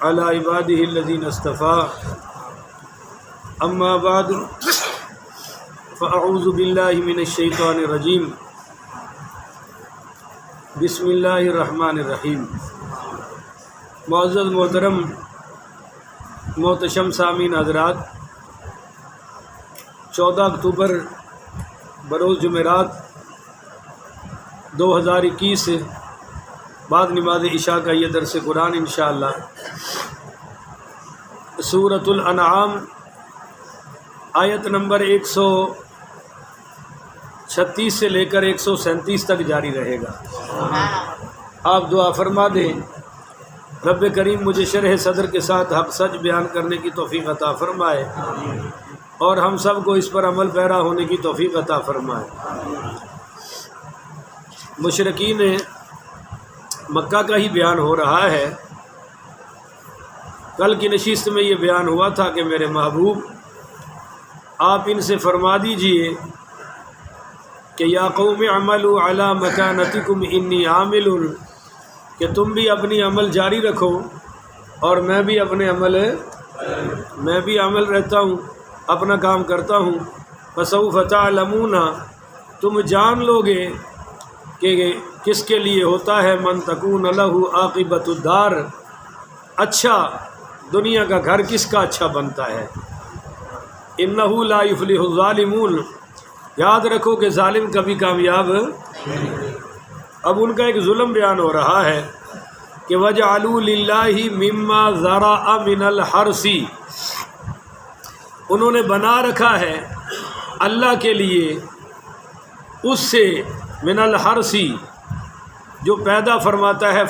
على عباده الذين اصطفى اما بعد فاعوذ بالله من الشیطان الرجیم بسم اللہ الرحمن الرحیم۔ معزز محترم محتشم سامعین حضرات، 14 اکتوبر بروز جمعرات 2021 بعد نماز عشاء کا یہ درس قرآن انشاءاللہ سورۃ الانعام آیت نمبر 136 سے لے کر 137 تک جاری رہے گا۔ آپ دعا فرما دیں، رب کریم مجھے شرح صدر کے ساتھ حق سچ بیان کرنے کی توفیق عطا فرمائے اور ہم سب کو اس پر عمل پیرا ہونے کی توفیق عطا فرمائے۔ مشرکین مکہ کا ہی بیان ہو رہا ہے۔ کل کی نشست میں یہ بیان ہوا تھا کہ میرے محبوب آپ ان سے فرما دیجئے کہ یا قوم اعملوا علی مکانتکم انی عامل، کہ تم بھی اپنی عمل جاری رکھو اور میں بھی عمل رہتا ہوں، اپنا کام کرتا ہوں۔ فسوف تعلمون، تم جان لو گے کہ کس کے لیے ہوتا ہے من تکون لہ عاقبۃ الدار، اچھا دنیا کا گھر کس کا اچھا بنتا ہے۔ انہ لا یفلح الظالمون، یاد رکھو کہ ظالم کبھی کامیاب نہیں۔ اب ان کا ایک ظلم بیان ہو رہا ہے کہ وَجَعَلُوا لِلَّهِ مِمَّا ذَرَأَ مِنَ الْحَرْثِ، انہوں نے بنا رکھا ہے اللہ کے لیے اس سے من الحرث جو پیدا فرماتا ہے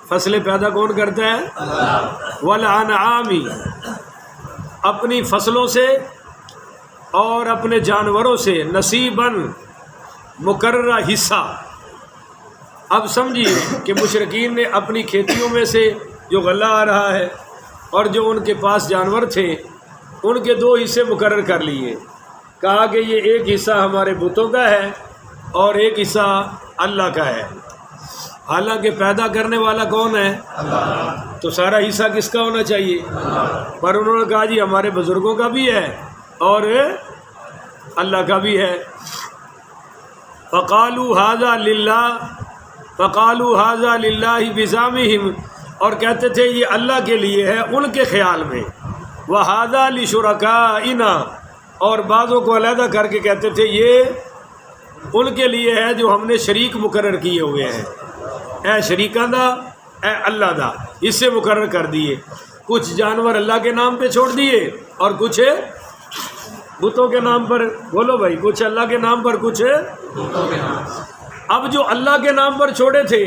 فصلیں پیدا کون کرتا ہے؟ والانعام، اپنی فصلوں سے اور اپنے جانوروں سے نصیباً مقررہ حصہ۔ اب سمجھیے کہ مشرکین نے اپنی کھیتیوں میں سے جو غلہ آ رہا ہے اور جو ان کے پاس جانور تھے ان کے 2 حصے مقرر کر لیے، کہا کہ یہ ایک حصہ ہمارے بتوں کا ہے اور ایک حصہ اللہ کا ہے۔ حالانکہ پیدا کرنے والا کون ہے؟ اللہ۔ تو سارا حصہ کس کا ہونا چاہیے؟ پر انہوں نے کہا جی ہمارے بزرگوں کا بھی ہے اور اللہ کا بھی ہے۔ فقالوا ھذا للہ بزعمہم، اور کہتے تھے یہ اللہ کے لیے ہے ان کے خیال میں۔ وھذا لشرکائنا، اور بعضوں کو علیحدہ کر کے کہتے تھے یہ ان کے لیے ہے جو ہم نے شریک مقرر کیے ہوئے ہیں، اے شریکاں دا اے اللہ دا، اس سے مقرر کر دیے۔ کچھ جانور اللہ کے نام پہ چھوڑ دیے اور کچھ بتوں کے نام پر۔ بولو بھائی، کچھ اللہ کے نام پر، کچھ بتوں کے نام۔ اب جو اللہ کے نام پر چھوڑے تھے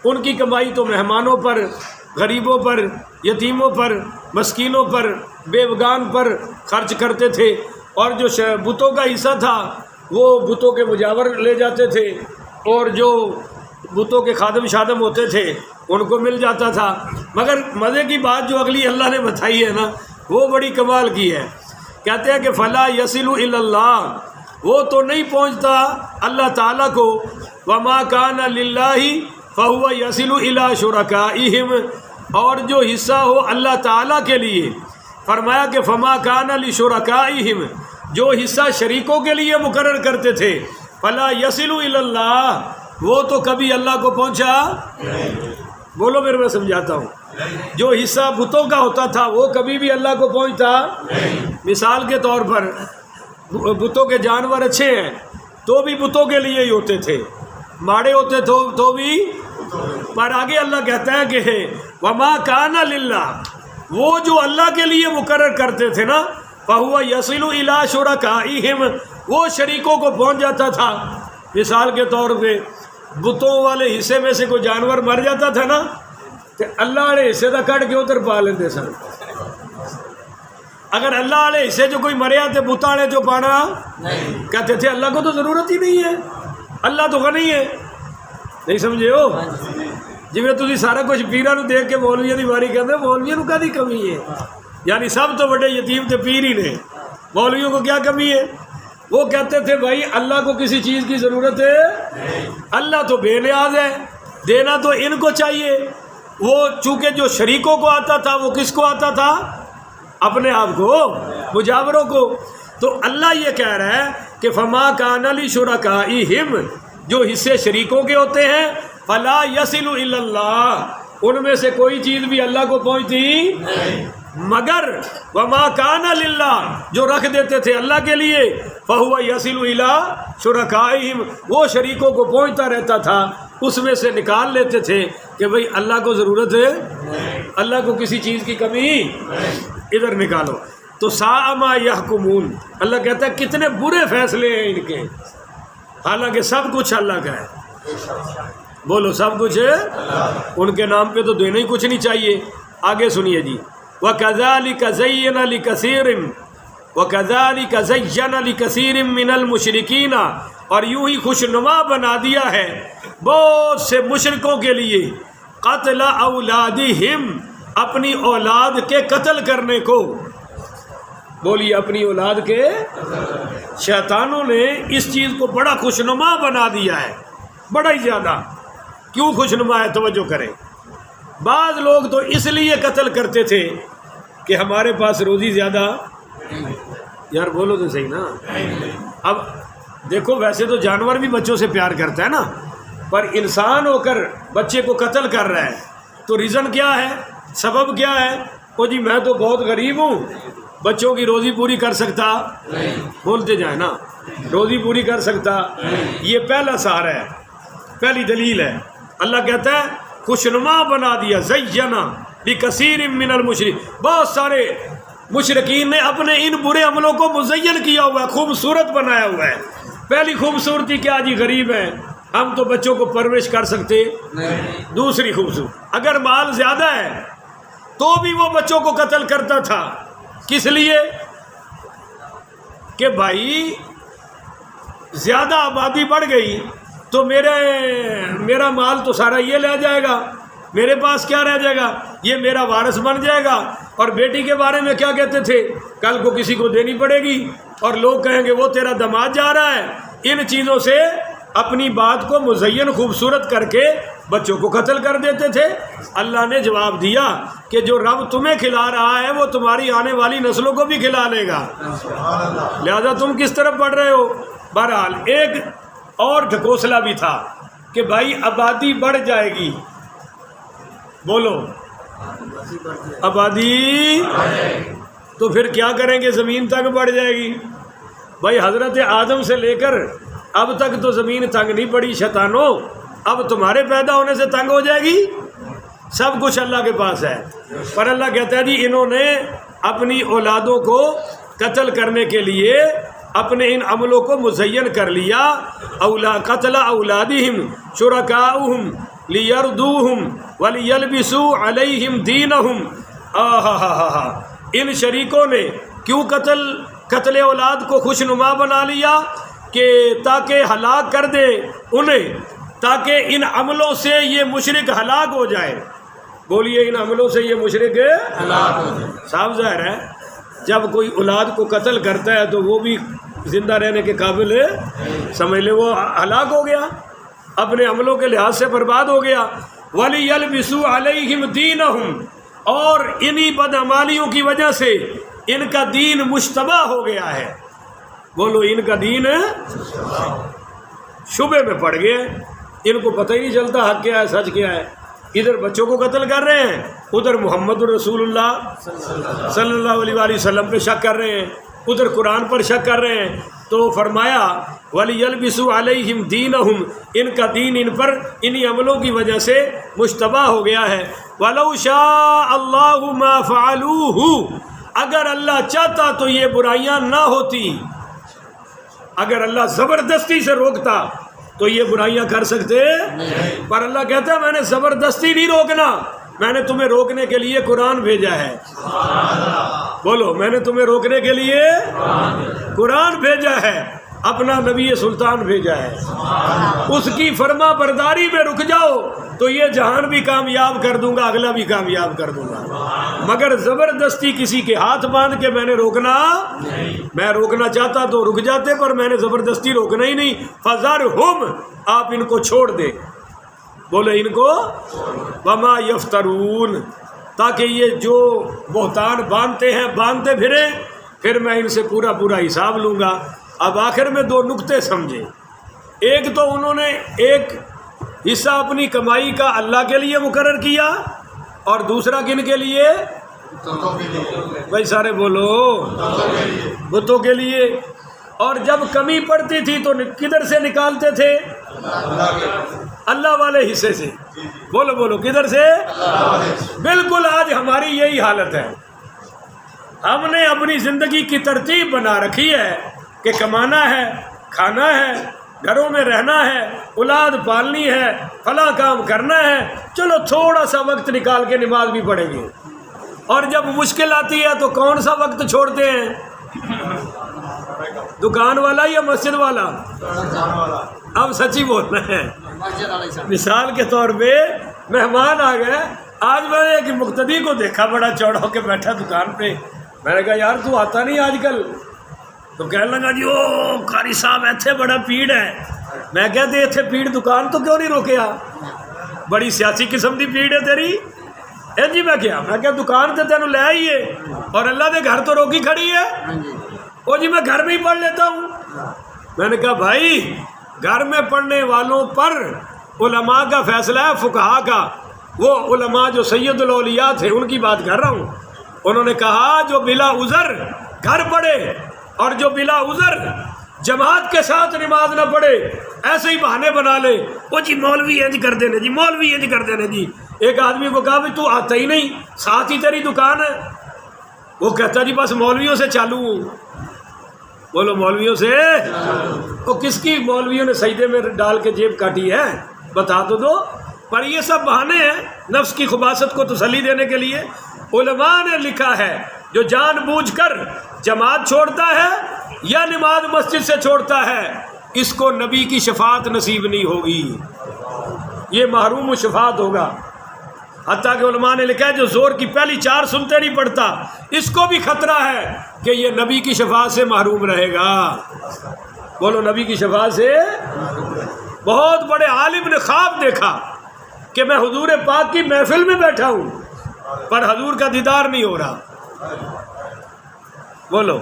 ان کی کمائی تو مہمانوں پر، غریبوں پر، یتیموں پر، مسکینوں پر، بیوگان پر خرچ کرتے تھے، اور جو بتوں کا حصہ تھا وہ بتوں کے مجاور لے جاتے تھے، اور جو بتوں کے خادم شادم ہوتے تھے ان کو مل جاتا تھا۔ مگر مزے کی بات جو اگلی اللہ نے بتائی ہے نا وہ بڑی کمال کی ہے۔ کہتے ہیں کہ فلا یصل الی اللہ، وہ تو نہیں پہنچتا اللہ تعالیٰ کو۔ وما کان للہ فہو یصل الی شرکائہم، اور جو حصہ ہو اللہ تعالیٰ کے لیے، فرمایا کہ فما کان لشرکائہم، جو حصہ شریکوں کے لیے مقرر کرتے تھے، فلا یصل الی اللہ، وہ تو کبھی اللہ کو پہنچا نہیں۔ بولو میرے میں سمجھاتا ہوں، جو حصہ بتوں کا ہوتا تھا وہ کبھی بھی اللہ کو پہنچتا نہیں۔ مثال کے طور پر بتوں کے جانور اچھے ہیں تو بھی بتوں کے لیے ہی ہوتے تھے، ماڑے ہوتے تو بھی، پر آگے اللہ کہتا ہے کہ وما کان للہ، وہ جو اللہ کے لیے مقرر کرتے تھے نا، فہو یصل الی شرکائہم، وہ شریکوں کو پہنچ جاتا تھا۔ مثال کے طور پہ بتوں والے حصے میں سے کوئی جانور مر جاتا تھا نا تو اللہ والے حصے کا کٹ کے ادھر پا لیندے سن۔ اگر اللہ والے حصے جو کوئی مریا تو بت والے جو پانا کہتے تھے اللہ کو تو ضرورت ہی نہیں ہے، اللہ تو غنی ہے۔ نہیں سمجھے ہو؟ جی تھی سارا کچھ پیروں کو دیکھ کے مولویوں کی باری کہتے مولویوں کا دی کمی ہے، یعنی سب تو بڑے یتیم تو پیر ہی نے، مولویوں کو کیا کمی ہے؟ وہ کہتے تھے بھائی اللہ کو کسی چیز کی ضرورت ہے، اللہ تو بے نیاز ہے، دینا تو ان کو چاہیے، وہ چونکہ جو شریکوں کو آتا تھا وہ کس کو آتا تھا؟ اپنے آپ کو، مجاوروں کو۔ تو اللہ یہ کہہ رہا ہے کہ فما کان لشرکائہم، جو حصے شریکوں کے ہوتے ہیں، فلا یصل الی اللہ، ان میں سے کوئی چیز بھی اللہ کو پہنچتی مگر وما کان للہ، جو رکھ دیتے تھے اللہ کے لیے، فہو یصل الی شرکائہم، وہ شریکوں کو پہنچتا رہتا تھا، اس میں سے نکال لیتے تھے کہ بھئی اللہ کو ضرورت ہے، اللہ کو کسی چیز کی کمی، ادھر نکالو۔ تو ساء ما یحکمون، اللہ کہتا ہے کتنے برے فیصلے ہیں ان کے، حالانکہ سب کچھ اللہ کا ہے۔ بولو سب کچھ ہے ان کے نام پہ، تو دینا ہی کچھ نہیں چاہیے۔ آگے سنیے جی، وَكَذَلِكَ زَيَّنَ لِكَثِيرٍ مِّنَ الْمُشْرِكِينَ، اور یوں ہی خوشنما بنا دیا ہے بہت سے مشرکوں کے لیے، قتل اولادہم، اپنی اولاد کے قتل کرنے کو۔ بولیے اپنی اولاد کے، شیطانوں نے اس چیز کو بڑا خوشنما بنا دیا ہے، بڑا ہی زیادہ۔ کیوں خوشنما ہے؟ توجہ کریں۔ بعض لوگ تو اس لیے قتل کرتے تھے کہ ہمارے پاس روزی زیادہ، یار بولو تو صحیح نا۔ اب دیکھو ویسے تو جانور بھی بچوں سے پیار کرتا ہے نا، پر انسان ہو کر بچے کو قتل کر رہا ہے تو ریزن کیا ہے، سبب کیا ہے؟ او جی میں تو بہت غریب ہوں، بچوں کی روزی پوری کر سکتا، بولتے جائیں نا، روزی پوری کر سکتا۔ یہ پہلا سہارا ہے، پہلی دلیل ہے۔ اللہ کہتا ہے خوشنما بنا دیا، زینا لکثیر من المشرک، بہت سارے مشرکین نے اپنے ان برے عملوں کو مزین کیا ہوا ہے، خوبصورت بنایا ہوا ہے۔ پہلی خوبصورتی کیا جی؟ غریب ہیں ہم تو بچوں کو پرورش کر سکتے نہیں۔ دوسری خوبصورتی، اگر مال زیادہ ہے تو بھی وہ بچوں کو قتل کرتا تھا، کس لیے؟ کہ بھائی زیادہ آبادی بڑھ گئی تو میرا مال تو سارا یہ لے جائے گا، میرے پاس کیا رہ جائے گا؟ یہ میرا وارث بن جائے گا۔ اور بیٹی کے بارے میں کیا کہتے تھے؟ کل کو کسی کو دینی پڑے گی اور لوگ کہیں گے وہ تیرا داماد جا رہا ہے۔ ان چیزوں سے اپنی بات کو مزین خوبصورت کر کے بچوں کو قتل کر دیتے تھے۔ اللہ نے جواب دیا کہ جو رب تمہیں کھلا رہا ہے وہ تمہاری آنے والی نسلوں کو بھی کھلا لے گا، لہذا تم کس طرف بڑھ رہے ہو؟ بہرحال ایک اور ڈھکوسلا بھی تھا کہ بھائی آبادی بڑھ جائے گی، بولو آبادی، تو پھر کیا کریں گے؟ زمین تک بڑھ جائے گی۔ بھائی حضرت آدم سے لے کر اب تک تو زمین تنگ نہیں پڑی، شیطانوں اب تمہارے پیدا ہونے سے تنگ ہو جائے گی؟ سب کچھ اللہ کے پاس ہے۔ پر اللہ کہتا ہے جی انہوں نے اپنی اولادوں کو قتل کرنے کے لیے اپنے ان عملوں کو مزین کر لیا۔ قتل اولادہم شرکاؤہم لیردوہم ولیلبسوا علیہم دینہم۔ ان شریکوں نے کیوں قتل اولاد کو خوشنما بنا لیا؟ کہ تاکہ ہلاک کر دے انہیں، تاکہ ان عملوں سے یہ مشرک ہلاک ہو جائے۔ بولیے ان عملوں سے یہ مشرک ہلاک ہو جائے۔ صاف ظاہر ہے جب کوئی اولاد کو قتل کرتا ہے تو وہ بھی زندہ رہنے کے قابل ہے، سمجھ لے وہ ہلاک ہو گیا، اپنے عملوں کے لحاظ سے برباد ہو گیا۔ وَلِيَلْبِسُوا عَلَيْهِمْ دِينَهُمْ، اور انہی بدعمالیوں کی وجہ سے ان کا دین مشتبہ ہو گیا ہے۔ بولو ان کا دین شبے میں پڑ گیا، ان کو پتہ ہی نہیں چلتا حق کیا ہے سچ کیا ہے۔ ادھر بچوں کو قتل کر رہے ہیں، ادھر محمد الرسول اللہ صلی اللہ علیہ وآلہ وسلم پہ شک کر رہے ہیں، ادھر قرآن پر شک کر رہے ہیں۔ تو فرمایا وَلِيَلْبِسُوا عَلَيْهِمْ دِينَهُمْ، ان کا دین ان پر انہی عملوں کی وجہ سے مشتبہ ہو گیا ہے۔ وَلَوْ شَاءَ اللَّهُ مَا فَعَلُوهُ، اگر اللہ چاہتا تو یہ برائیاں نہ ہوتی، اگر اللہ زبردستی سے روکتا تو یہ برائیاں کر سکتے نہیں۔ پر اللہ کہتا ہے میں نے زبردستی نہیں روکنا، میں نے تمہیں روکنے کے لیے قرآن بھیجا ہے۔ بولو میں نے تمہیں روکنے کے لیے قرآن بھیجا ہے، اپنا نبی سلطان بھیجا ہے، اس کی فرما برداری میں رک جاؤ تو یہ جہان بھی کامیاب کر دوں گا، اگلا بھی کامیاب کر دوں گا۔ مگر زبردستی کسی کے ہاتھ باندھ کے میں نے روکنا، میں روکنا چاہتا تو رک جاتے، پر میں نے زبردستی روکنا ہی نہیں۔ فَذَرْهُمْ، آپ ان کو چھوڑ دیں، بولے ان کو وما یفترون، تاکہ یہ جو بہتان باندھتے ہیں باندھتے پھریں، پھر میں ان سے پورا پورا حساب لوں گا۔ اب آخر میں دو نقطے سمجھے، ایک تو انہوں نے ایک حصہ اپنی کمائی کا اللہ کے لیے مقرر کیا، اور دوسرا کن کے لیے؟ بھائی سارے بولو، بتوں کے لیے۔ اور جب کمی پڑتی تھی تو کدھر سے نکالتے تھے؟ اللہ والے حصے سے۔ بولو بولو، کدھر سے؟ بالکل آج ہماری یہی حالت ہے۔ ہم نے اپنی زندگی کی ترتیب بنا رکھی ہے کہ کمانا ہے، کھانا ہے، گھروں میں رہنا ہے، اولاد پالنی ہے، فلاں کام کرنا ہے، چلو تھوڑا سا وقت نکال کے نماز بھی پڑھیں گے۔ اور جب مشکل آتی ہے تو کون سا وقت چھوڑتے ہیں؟ دکان والا یا مسجد والا؟ اب سچی بولنا ہے۔ مثال کے طور پہ مہمان آ گئے، آج میں نے ایک مقتدی کو دیکھا بڑا چوڑا ہو کے بیٹھا دکان پہ، میں نے کہا یار تو آتا نہیں آج کل؟ تو کہنے لگا جی او قاری صاحب ایتھے بڑا پیڑ ہے۔ میں کہتے ایتھے پیڑ دکان تو کیوں نہیں روکیا؟ بڑی سیاسی قسم دی پیڑ ہے تیری۔ جی میں کیا؟ میں کہا دکان تے تینوں لے آئیے اور اللہ دے گھر تو روکی کھڑی ہے۔ او جی میں گھر میں ہی پڑھ لیتا ہوں۔ میں نے کہا بھائی گھر میں پڑھنے والوں پر علماء کا فیصلہ ہے، فقہا کا۔ وہ علماء جو سید الاولیاء تھے ان کی بات کر رہا ہوں۔ انہوں نے کہا جو بلا عذر گھر پڑھے اور جو بلا عذر جماعت کے ساتھ نماز نہ پڑھے، ایسے ہی بہانے بنا لے، وہ جی مولوی انج کر دینے جی، مولوی انج کر دینے جی۔ ایک آدمی کو کہا بھی تو آتا ہی نہیں، ساتھ ہی تیری دکان ہے۔ وہ کہتا جی بس مولویوں سے چالو ہوں۔ بولو مولویوں سے؟ وہ کس کی مولویوں نے سجدے میں ڈال کے جیب کاٹی ہے؟ بتا تو دو۔ پر یہ سب بہانے ہیں نفس کی خباثت کو تسلی دینے کے لیے۔ علماء نے لکھا ہے جو جان بوجھ کر جماعت چھوڑتا ہے یا نماز مسجد سے چھوڑتا ہے، اس کو نبی کی شفاعت نصیب نہیں ہوگی، یہ محروم شفاعت ہوگا۔ حتیٰ کہ علماء نے لکھا ہے جو زور کی پہلی 4 سنتے نہیں پڑھتا، اس کو بھی خطرہ ہے کہ یہ نبی کی شفاعت سے محروم رہے گا۔ بولو نبی کی شفاعت سے۔ بہت بڑے عالم نے خواب دیکھا کہ میں حضور پاک کی محفل میں بیٹھا ہوں پر حضور کا دیدار نہیں ہو رہا۔ بولو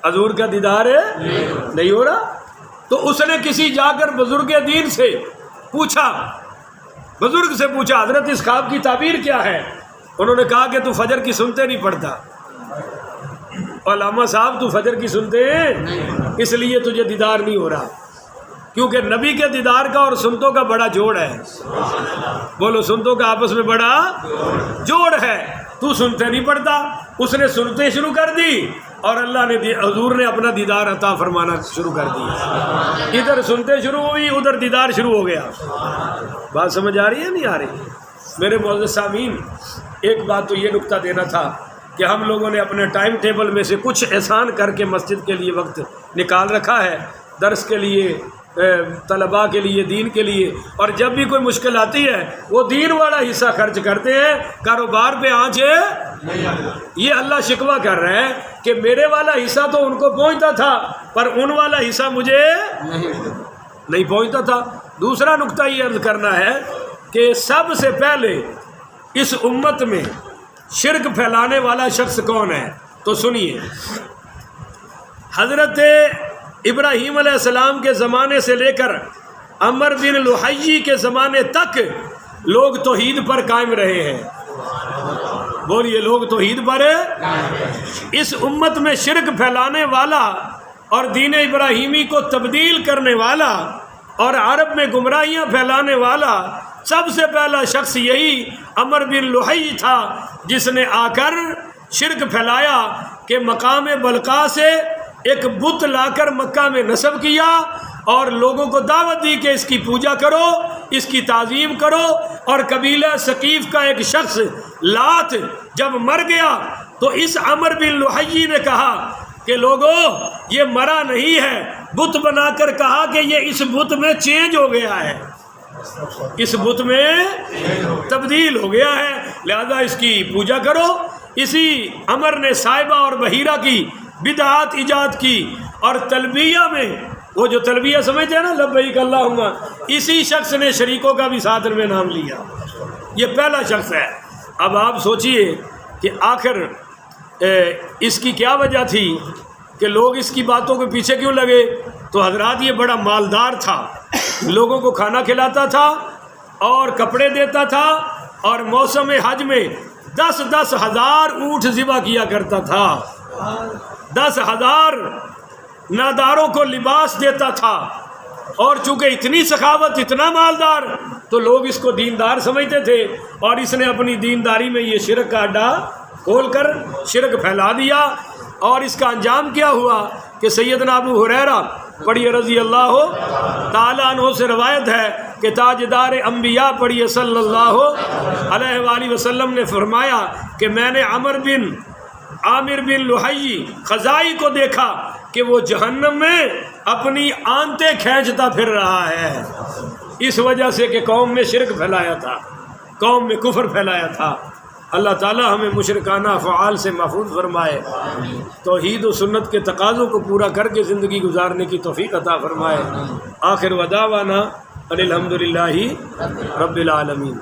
حضور کا دیدار نہیں ہو رہا۔ تو اس نے کسی جا کر بزرگ دین سے پوچھا، بزرگ سے پوچھا حضرت اس خواب کی تعبیر کیا ہے؟ انہوں نے کہا کہ تو فجر کی سنتے نہیں پڑھتا۔ علامہ صاحب تو فجر کی سنتے ہیں اس لیے تجھے دیدار نہیں ہو رہا، کیونکہ نبی کے دیدار کا اور سنتوں کا بڑا جوڑ ہے۔ بولو سنتوں کا آپس میں بڑا جوڑ ہے۔ تو سنتے نہیں پڑھتا، اس نے سنتے شروع کر دی اور اللہ نے حضور نے اپنا دیدار عطا فرمانا شروع کر دی۔ ادھر سنتے شروع ہوئی، ادھر دیدار شروع ہو گیا۔ بات سمجھ آ رہی ہے نہیں آ رہی؟ میرے معزز سامعین، ایک بات تو یہ نکتہ دینا تھا کہ ہم لوگوں نے اپنے ٹائم ٹیبل میں سے کچھ احسان کر کے مسجد کے لیے وقت نکال رکھا ہے، درس کے لیے، طلباء کے لیے، دین کے لیے، اور جب بھی کوئی مشکل آتی ہے وہ دین والا حصہ خرچ کرتے ہیں، کاروبار پہ آنچ ہے۔ یہ اللہ شکوہ کر رہا ہے کہ میرے والا حصہ تو ان کو پہنچتا تھا پر ان والا حصہ مجھے نہیں پہنچتا تھا۔ دوسرا نقطہ یہ عرض کرنا ہے کہ سب سے پہلے اس امت میں شرک پھیلانے والا شخص کون ہے؟ تو سنیے، حضرت ابراہیم علیہ السلام کے زمانے سے لے کر عمر بن لحی کے زمانے تک لوگ توحید پر قائم رہے ہیں۔ بولیے لوگ توحید پر ہے۔ اس امت میں شرک پھیلانے والا اور دین ابراہیمی کو تبدیل کرنے والا اور عرب میں گمراہیاں پھیلانے والا سب سے پہلا شخص یہی عمر بن لحی تھا، جس نے آ کر شرک پھیلایا کہ مقام بلقاء سے ایک بت لا کر مکہ میں نصب کیا اور لوگوں کو دعوت دی کہ اس کی پوجا کرو، اس کی تعظیم کرو۔ اور قبیلہ ثقیف کا ایک شخص لات جب مر گیا تو اس عمر بن لحی نے کہا کہ لوگوں یہ مرا نہیں ہے، بت بنا کر کہا کہ یہ اس بت میں چینج ہو گیا ہے، اس بت میں تبدیل ہو گیا ہے، لہذا اس کی پوجا کرو۔ اسی عمر نے صائبہ اور بحیرہ کی بدعات ایجاد کی اور تلبیہ میں وہ جو تلبیہ سمجھتے ہیں نا لبیک اللہم، اسی شخص نے شریکوں کا بھی ساتھ میں نام لیا، یہ پہلا شخص ہے۔ اب آپ سوچئے کہ آخر اس کی کیا وجہ تھی کہ لوگ اس کی باتوں کے پیچھے کیوں لگے؟ تو حضرات یہ بڑا مالدار تھا، لوگوں کو کھانا کھلاتا تھا اور کپڑے دیتا تھا، اور موسم حج میں 10,000 اونٹ ذبح کیا کرتا تھا، 10,000 ناداروں کو لباس دیتا تھا، اور چونکہ اتنی سخاوت، اتنا مالدار، تو لوگ اس کو دیندار سمجھتے تھے، اور اس نے اپنی دینداری میں یہ شرک کا اڈا کھول کر شرک پھیلا دیا۔ اور اس کا انجام کیا ہوا کہ سیدنا ابو ہریرہ پڑھیے رضی اللہ تعالیٰ عنہ سے روایت ہے کہ تاجدار انبیاء پڑھیے صلی اللہ علیہ وآلہ وسلم نے فرمایا کہ میں نے عامر بن لحی خزائی کو دیکھا کہ وہ جہنم میں اپنی آنتیں کھینچتا پھر رہا ہے، اس وجہ سے کہ قوم میں شرک پھیلایا تھا، قوم میں کفر پھیلایا تھا۔ اللہ تعالی ہمیں مشرکانہ افعال سے محفوظ فرمائے، توحید و سنت کے تقاضوں کو پورا کر کے زندگی گزارنے کی توفیق عطا فرمائے۔ آخر ودعوانا ان الحمدللہ رب العالمین۔